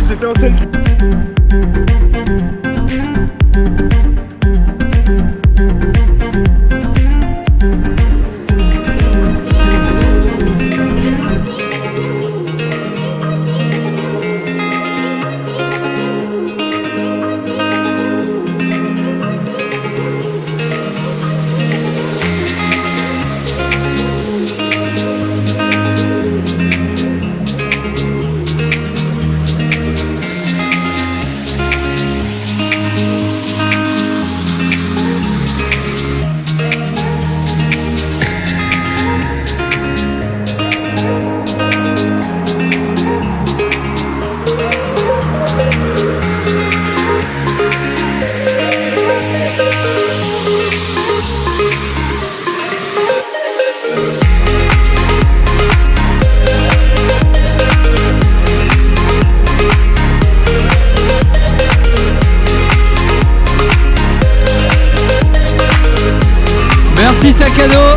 J'étais en selfie. Merci sac à dos.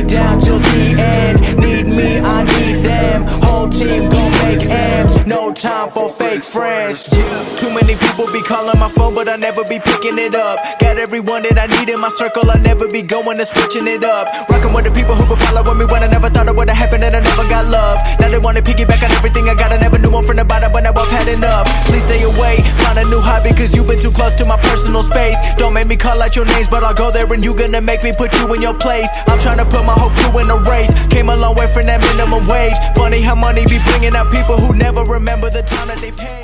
Down till the end, need me, I need them. Whole team gon' make M's, no time for fake friends. Too many people be calling my phone, but I never be picking it up. Got everyone that I need in my circle, I never be going and switching it up. Rockin' with the people who been following me when I never thought it would've happened and I never got love. Now they wanna piggyback on everything I got, I never knew one from the bottom, but now I've had enough. Please stay away, find a new hobby, cause you've been too close to my personal space. Don't make me call out your names, but I'll go there and you gonna make me put you in your place. I'm trying to put my whole crew in a wraith. Came a long way from that minimum wage. Funny how money be bringing out people who never remember the time that they paid.